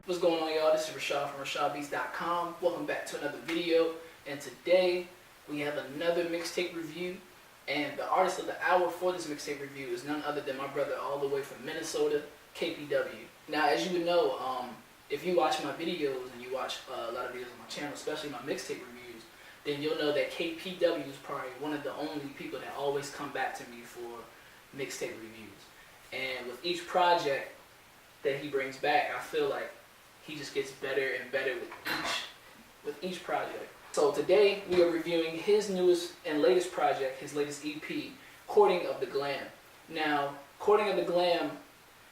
What's going on, y'all? This is Raeshad from RaeshadBeats.com. Welcome back to another video. And today we have another mixtape review. And the artist of the hour for this mixtape review is none other than my brother all the way from Minnesota, KPW. Now, as you would know, if you watch my videos and you watch a lot of videos on my channel, especially my mixtape reviews, then you'll know that KPW is probably one of the only people that always come back to me for mixtape reviews. And with each project that he brings back, I feel like he just gets better and better with each project. So today we are reviewing his newest and latest project, his latest EP, Courting of the G.L.A.M. Now, Courting of the G.L.A.M.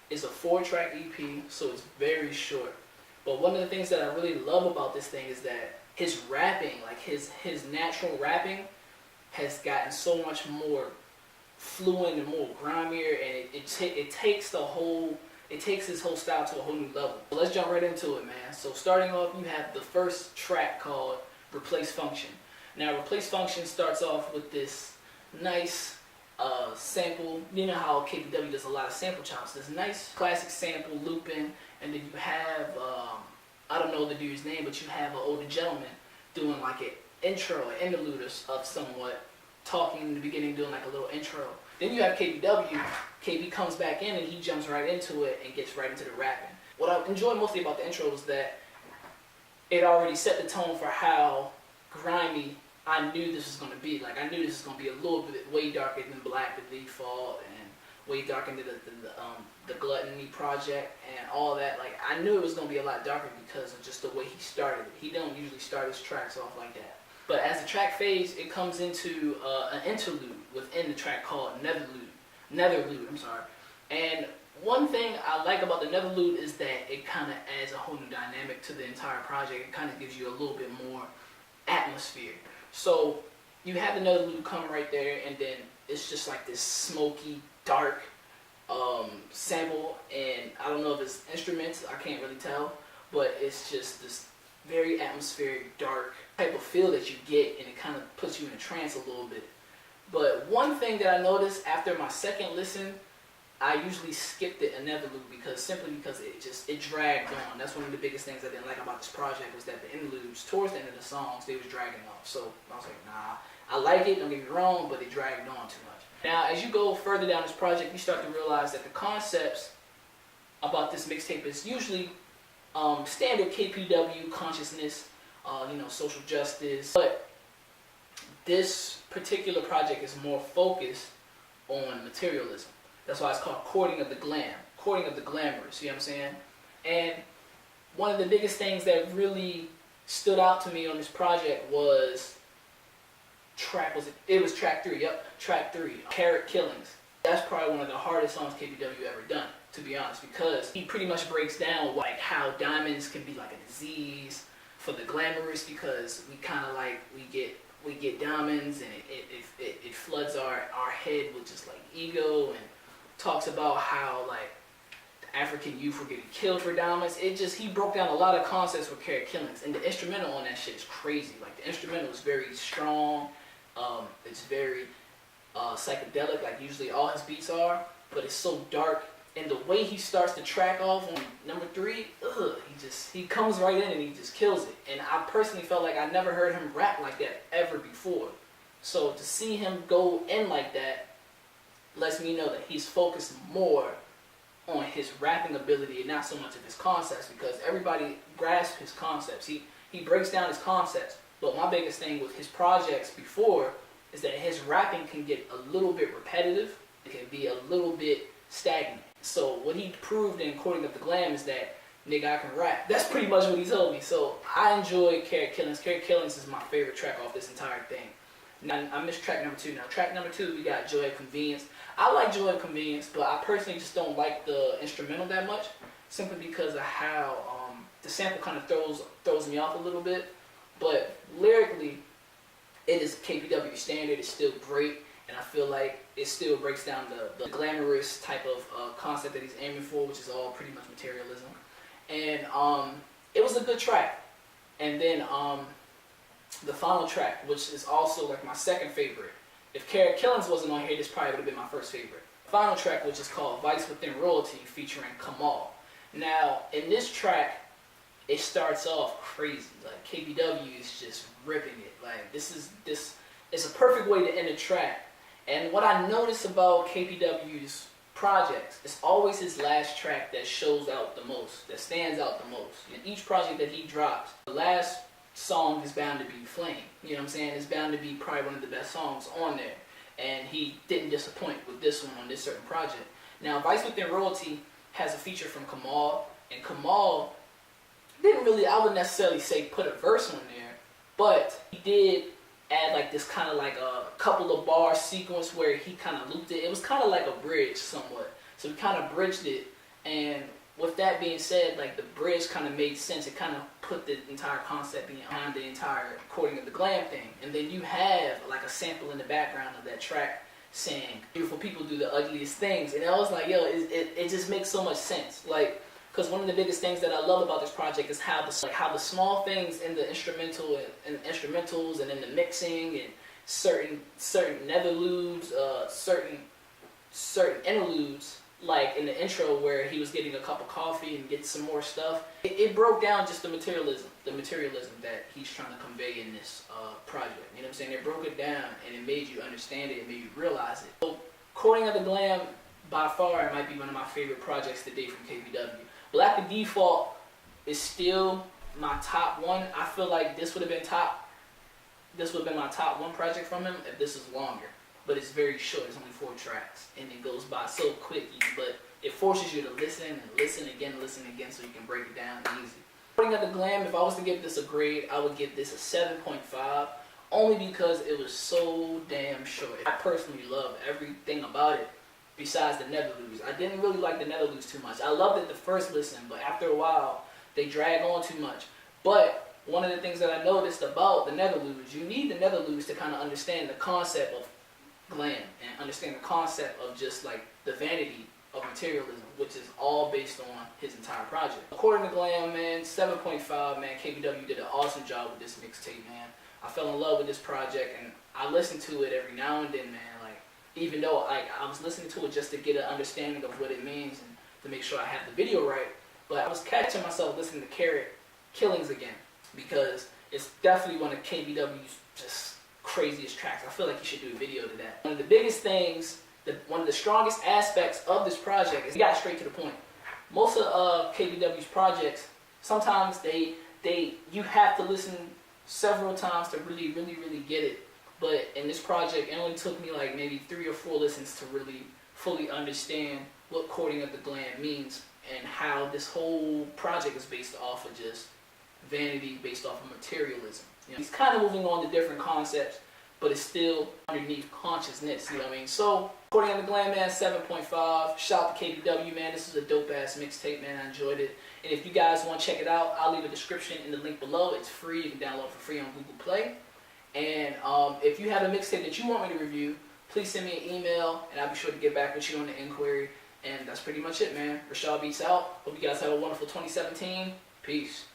is a 4-track EP, so it's very short. But one of the things that I really love about this thing is that his rapping, like his natural rapping, has gotten so much more fluent and more grimier, and it takes his whole style to a whole new level. So let's jump right into it, man. So starting off, you have the first track called Replace Function. Now, Replace Function starts off with this nice sample. You know how KPW does a lot of sample chops. This nice classic sample looping, and then you have, I don't know the dude's name, but you have an older gentleman doing like an intro, an interlude of somewhat, talking in the beginning, doing like a little intro. Then you have KPW. KB comes back in and he jumps right into it and gets right into the rapping. What I enjoy mostly about the intro is that it already set the tone for how grimy I knew this was going to be. Like, I knew this was going to be a little bit way darker than Black the Default and way darker than the Gluttony project and all that. Like, I knew it was going to be a lot darker because of just the way he started it. He don't usually start his tracks off like that. But as the track fades, it comes into an interlude within the track called Netherlude, I'm sorry. And one thing I like about the Netherlude is that it kind of adds a whole new dynamic to the entire project. It kind of gives you a little bit more atmosphere. So you have the Netherlude come right there, and then it's just like this smoky, dark sample. And I don't know if it's instruments, I can't really tell, but it's just this very atmospheric, dark type of feel that you get, and it kind of puts you in a trance a little bit. But one thing that I noticed after my second listen, I usually skipped it another loop simply because it dragged on. That's one of the biggest things I didn't like about this project, was that the interludes towards the end of the songs, they was dragging off. So I was like, nah, I like it, don't get me wrong, but it dragged on too much. Now, as you go further down this project, you start to realize that the concepts about this mixtape is usually standard KPW consciousness, social justice, but this particular project is more focused on materialism. That's why it's called Courting of the G.L.A.M. Courting of the Glamorous, you know what I'm saying? And one of the biggest things that really stood out to me on this project was track 3, track 3, Carrot Killings. That's probably one of the hardest songs KPW ever done, to be honest, because he pretty much breaks down like how diamonds can be like a disease for the glamorous, because we kind of like, we get diamonds and it floods our head with just like ego, and talks about how like the African youth were getting killed for diamonds. He broke down a lot of concepts with Carrot Killings, and the instrumental on that shit is crazy. Like, the instrumental is very strong, it's very psychedelic, like usually all his beats are, but it's so dark. And the way he starts the track off on number 3, he comes right in and he just kills it. And I personally felt like I never heard him rap like that ever before. So to see him go in like that lets me know that he's focused more on his rapping ability and not so much of his concepts, because everybody grasps his concepts. He breaks down his concepts. But my biggest thing with his projects before is that his rapping can get a little bit repetitive. It can be a little bit stagnant. So what he proved in Courting of the G.L.A.M. is that, nigga, I can rap. That's pretty much what he told me. So I enjoy Carrot Killings. Carrot Killings is my favorite track off this entire thing. Now, I missed track number 2. Now, track number 2, we got Joy of Convenience. I like Joy of Convenience, but I personally just don't like the instrumental that much, simply because of how the sample kind of throws me off a little bit. But lyrically, it is KPW standard. It's still great. And I feel like it still breaks down the glamorous type of concept that he's aiming for, which is all pretty much materialism. And it was a good track. And then the final track, which is also like my second favorite. If Carrot Killings wasn't on here, this probably would have been my first favorite. Final track, which is called Vice Within Royalty, featuring Kamal. Now, in this track, it starts off crazy. Like KPW is just ripping it. Like this is a perfect way to end a track. And what I notice about KPW's projects, it's always his last track that shows out the most, that stands out the most. In each project that he drops, the last song is bound to be Flame. You know what I'm saying? It's bound to be probably one of the best songs on there. And he didn't disappoint with this one on this certain project. Now, Vice Within Royalty has a feature from Kamal, and Kamal didn't really, I wouldn't necessarily say put a verse on there, but he did add like this kind of like a couple of bar sequence where he kind of looped it. It was kind of like a bridge somewhat. So he kind of bridged it, and with that being said, like the bridge kind of made sense. It kind of put the entire concept behind the entire recording of the G.L.A.M thing. And then you have like a sample in the background of that track saying, beautiful people do the ugliest things. And I was like, yo, it just makes so much sense. Like, because one of the biggest things that I love about this project is how the small things in the instrumentals and in the mixing and certain netherludes, certain interludes, like in the intro where he was getting a cup of coffee and getting some more stuff. It broke down just the materialism that he's trying to convey in this project. You know what I'm saying? It broke it down and it made you understand it, it made you realize it. So, Recording of the G.L.A.M, by far, it might be one of my favorite projects to date from KPW. Black the Default is still my top one. I feel like this would have been my top one project from him if this was longer. But it's very short. It's only 4 tracks, and it goes by so quick. But it forces you to listen and listen again, so you can break it down easy. Recording of the G.L.A.M, if I was to give this a grade, I would give this a 7.5, only because it was so damn short. I personally love everything about it, besides the netherludes. I didn't really like the netherludes too much. I loved it the first listen, but after a while, they drag on too much. But one of the things that I noticed about the netherludes, you need the netherludes to kind of understand the concept of G.L.A.M and understand the concept of just like the vanity of materialism, which is all based on his entire project. According to G.L.A.M, man, 7.5, man. KPW did an awesome job with this mixtape, man. I fell in love with this project, and I listen to it every now and then, man. Like, even though I was listening to it just to get an understanding of what it means and to make sure I have the video right, but I was catching myself listening to Carrot Killings again, because it's definitely one of KPW's just craziest tracks. I feel like you should do a video to that. One of the biggest things, one of the strongest aspects of this project is he got straight to the point. Most of KPW's projects, sometimes you have to listen several times to really get it. But in this project, it only took me like maybe 3 or 4 listens to really fully understand what Recording of the G.L.A.M means and how this whole project is based off of just vanity, based off of materialism. You know, he's kind of moving on to different concepts, but it's still underneath consciousness, you know what I mean? So, Recording of the G.L.A.M, man, 7.5. Shout out to KPW, man. This is a dope-ass mixtape, man. I enjoyed it. And if you guys want to check it out, I'll leave a description in the link below. It's free. You can download it for free on Google Play. And if you have a mixtape that you want me to review, please send me an email, and I'll be sure to get back with you on the inquiry. And that's pretty much it, man. Raeshad Beats out. Hope you guys have a wonderful 2017. Peace.